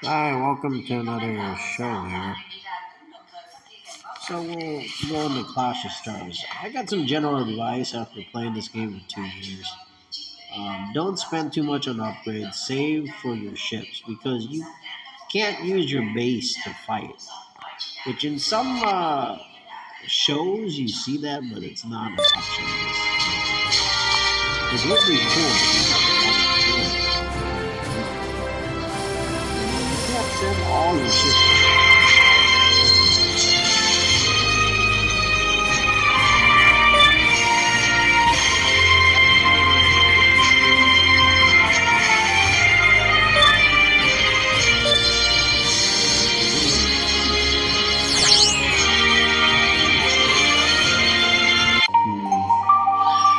Hi, welcome to another show here. So we'll go into Clash of Stars. I got some general advice after playing this game for 2 years. Don't spend too much on upgrades. Save for your ships because you can't use your base to fight. Which in some shows you see that, but it's not an option. It would be cool. You can't send all your ships.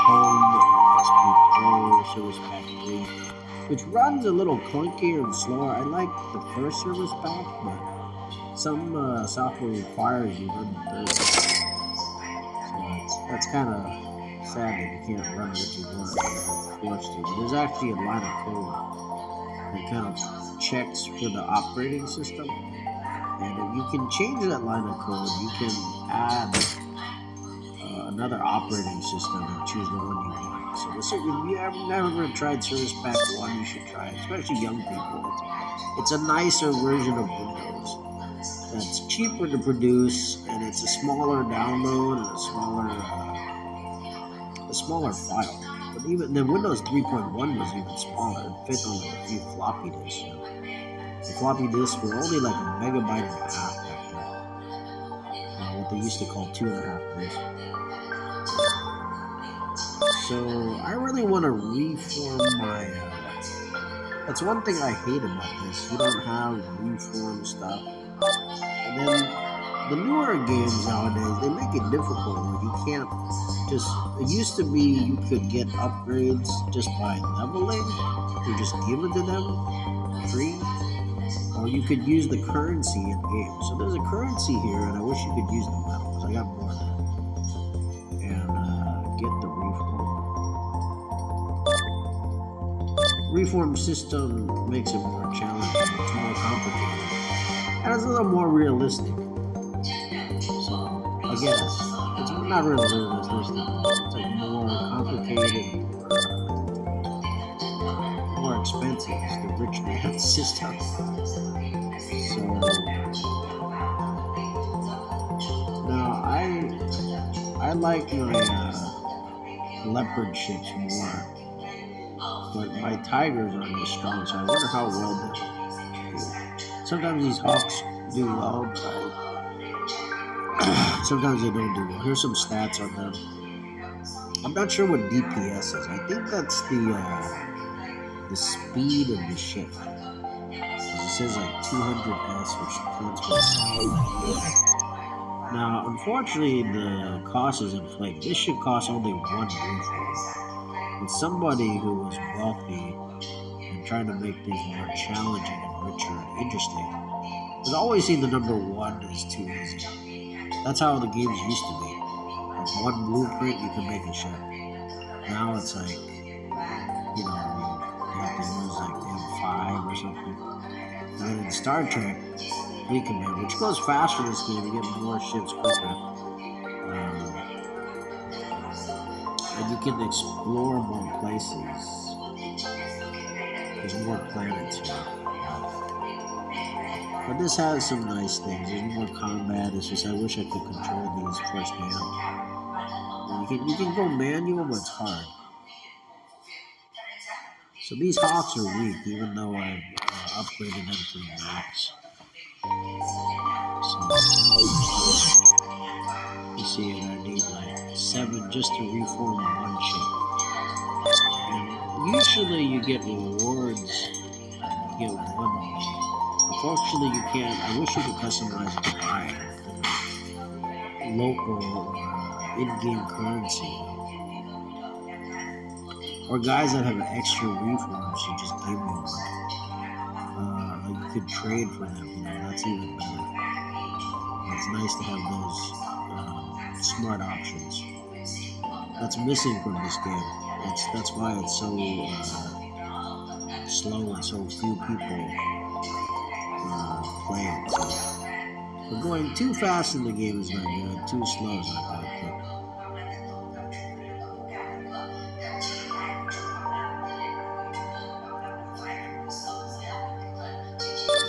Home XP Pro Service Pack 3, which runs a little clunkier and slower. I like the first service pack, but some software requires you run the third. So that's kind of sad that you can't run what you want. You're forced to. But there's actually a line of code that kind of checks for the operating system. And if you can change that line of code, you can add another operating system and choose the one you want. So if you have never tried Service Pack 1, you should try it, especially young people. It's a nicer version of Windows. It's cheaper to produce, and it's a smaller download and a smaller file. But even the Windows 3.1 was even smaller. It fit on like a few floppy disks. The floppy disks were only like a megabyte and a half back then. What they used to call 2.5 disks. So I really want to reform my. That's one thing I hate about this. You don't have reform stuff. And then the newer games nowadays, they make it difficult where you can't just. It used to be you could get upgrades just by leveling. You just give it to them free. Or you could use the currency in game. So there's a currency here, and I wish you could use the metals. I got more of that. And get the reform system makes it more challenging. It's more complicated, and it's a little more realistic. So again, it's not really realistic. It's like more complicated, more expensive. It's the rich man system. So now I like my leopard ships more. But my tigers aren't as strong, so I wonder how well they do. Sometimes these hawks do well, but sometimes they don't do well. Here's some stats on them. I'm not sure what DPS is. I think that's the speed of the ship. It says like 200S, which translates. Now, unfortunately, the cost is inflated. This should cost only one reform. But somebody who was wealthy and trying to make things more challenging and richer and interesting has always seen the number one is too easy. That's how the games used to be. Like one blueprint, you can make a ship. Now it's like, you have to use like M5 or something. And then in Star Trek, Fleet Command, which goes faster this game, you get more ships quicker. And you can explore more places. There's more planets here. But this has some nice things. There's more combat. It's just I wish I could control these first hand. You can go manual, but it's hard. So these hawks are weak, even though I've upgraded them to the max. So you see it, I need like 7 just to reform one ship. And usually you get rewards. You get one of them. Unfortunately, you can't. I wish you could customize it to buy local in-game currency. Or guys that have extra reforms, you just give me one. Like you could trade for them. That's even better. It's nice to have those smart options. That's missing from this game. That's why it's so slow and so few people play it. So. But going too fast in the game is not good. Too slow is not good too.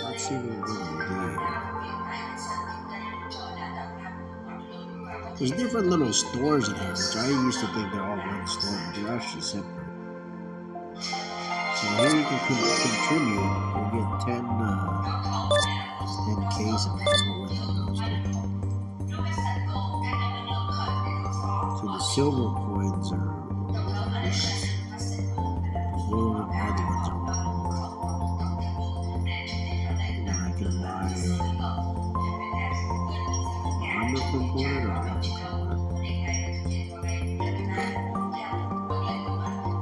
Let's see what we're gonna do. There's different little stores in here, which I used to think they're all one store, but they're actually separate. So here you can contribute. You'll get 10 Ks, and I don't know where that goes to. So the silver coins are less. The gold and red ones are more. And I can buy armor component or weapon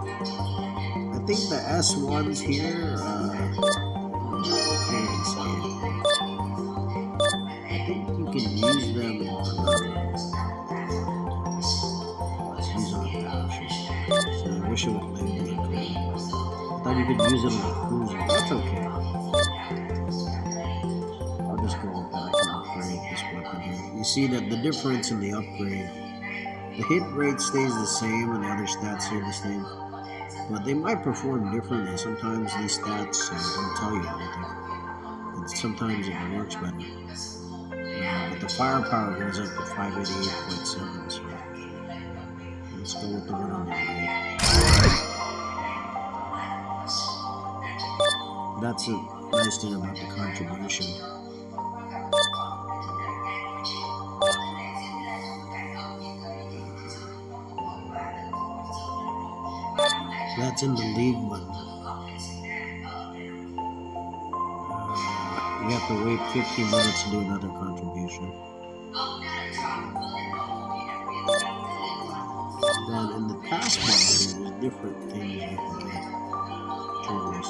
component. I think the S1s here, I think you can use them on, let's use on a battleship. So I wish it would let me do it. I thought you could use it on a cruiser. That's okay. I'll just go with that. I can upgrade this weapon here. You see that the difference in the upgrade, the hit rate stays the same and the other stats stay the same. But they might perform differently. Sometimes these stats don't tell you anything. And sometimes it works better. But the firepower goes up to 588.7. So let's go with the one on the right. That's a nice thing about the contribution. That's in the league one. You have to wait 15 minutes to do another contribution. Then in the passport, there's different things you can get. Triggers.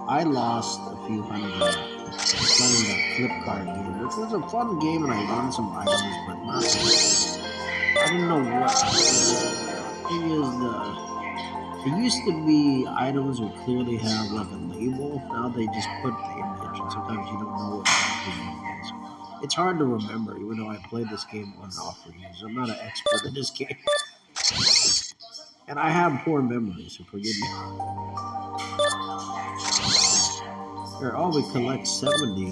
I lost a few hundred playing that Flipkart game, which was a fun game, and I won some items, but not. I didn't know what. The thing is, it used to be items would clearly have like a label. Now they just put the image, and sometimes you don't know what the image is. It's hard to remember, even though I played this game on and off for years. I'm not an expert in this game. And I have poor memory, so forgive me. Here, oh, we collect 70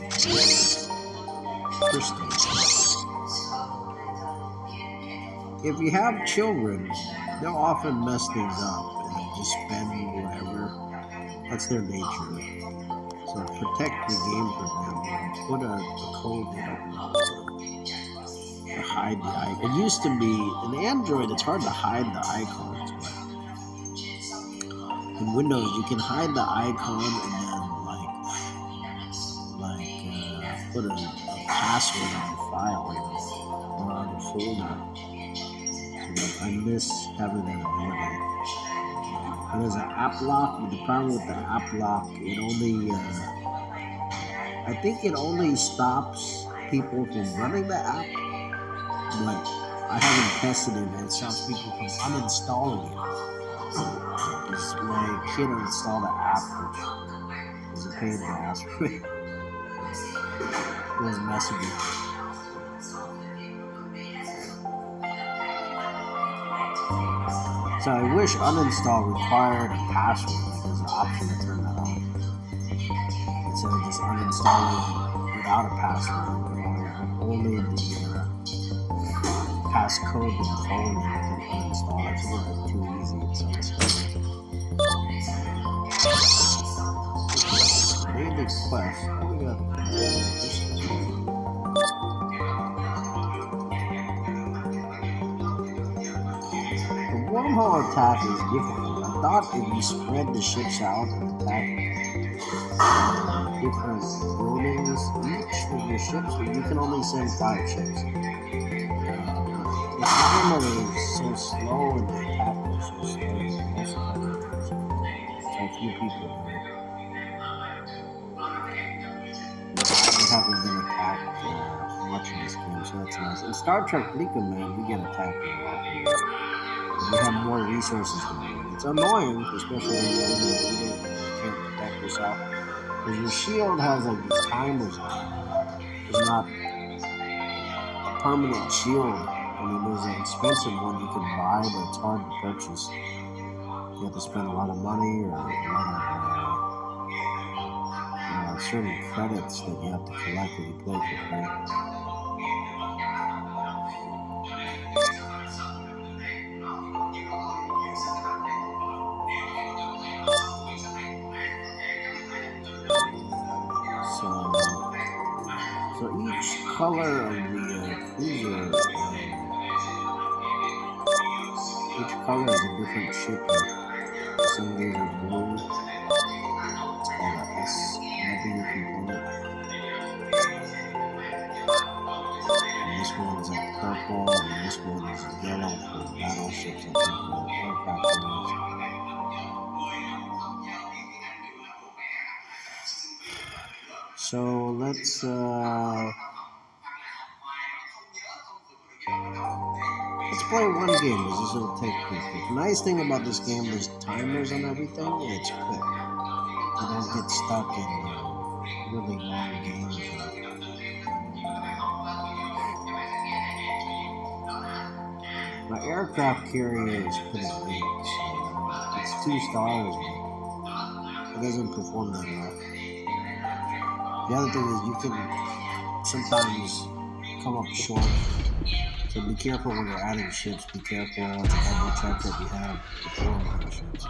crystals. If you have children, they'll often mess things up. Just spend whatever. That's their nature. So protect the game from them. Put a code they don't know. To hide the icon. It used to be in Android. It's hard to hide the icons, but in Windows you can hide the icon and then put a password on the file or on the folder. So I miss having that ability. There's an app lock, but the problem with the app lock, it only, I think it only stops people from running the app, but I haven't tested it, and it stops people from uninstalling it. Because my kid uninstalled the app, which is a pain in the ass for me. It was messy. So I wish uninstall required a password, like there's an option to turn that on. Instead of just uninstalling without a password, only the passcode with the phone and you can uninstall. It's a little bit too easy in some sense. Daily quest. What do we got? Wormhole attack is difficult. I thought if you spread the ships out and attack different buildings each with your ships, but you can only send 5 ships. The armor is so slow and the attack is so slow. Most of the time, so few people do it. I haven't been attacked much in this game, so that's nice. In Star Trek Fleet Command, we get attacked a lot. We have more resources to do it. It's annoying, especially when you can't this out. Because your shield has like these timers on it. It's not a permanent shield. I mean, there's an expensive one you can buy, but it's hard to purchase. You have to spend a lot of money or a lot of certain credits that you have to collect when you play for free. So each color of the cruiser, each color is a different ship. Some of these are blue. It's called a SW component. And this one is like purple, and this one is yellow for battleships and aircraft carriers. So let's play one game, because this will take pretty quick. The nice thing about this game, there's timers on everything, and it's quick. You don't get stuck in really long games. My aircraft carrier is pretty big, so it's 2 stars, but it doesn't perform that well. The other thing is you can sometimes come up short. So be careful when you're adding ships. Be careful to double check that you have the 4 minor ships.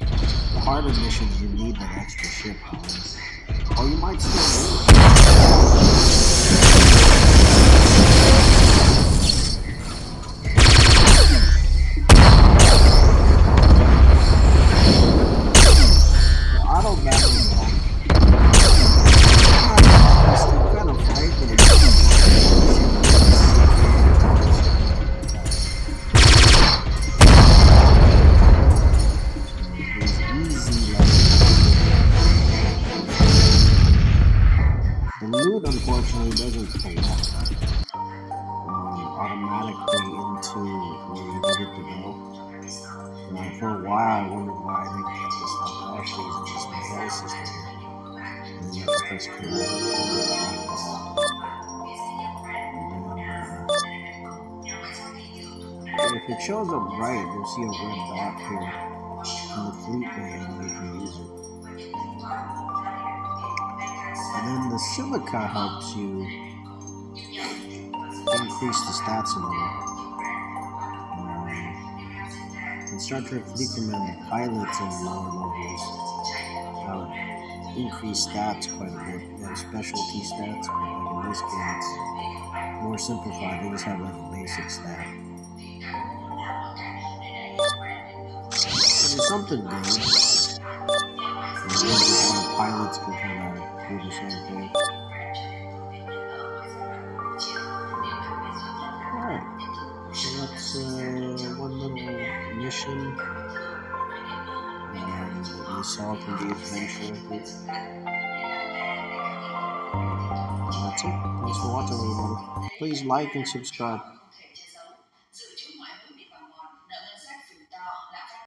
The harder missions, you need that extra ship, or you might still do it. The auto battle is still kind of fight, but it's unfortunately doesn't collect automatically into where you need it to go. For a while, I wondered why I didn't get this stuff. I actually was in this mail system, and then you have to press collect. And if it shows up right, you'll see a red dot here in the fleet band, and you can use it. And then the silica helps you increase the stats a little. In Star Trek Fleet Command, the pilots in lower levels increase stats quite a bit. They have specialty stats, but like in this game, it's more simplified. They just have like a basic stat. So there's something good. Pilots can kind of do the same thing. Alright, so that's one little mission, and the assault and the adventure. And that's it. Thanks for watching, everybody. Please like and subscribe.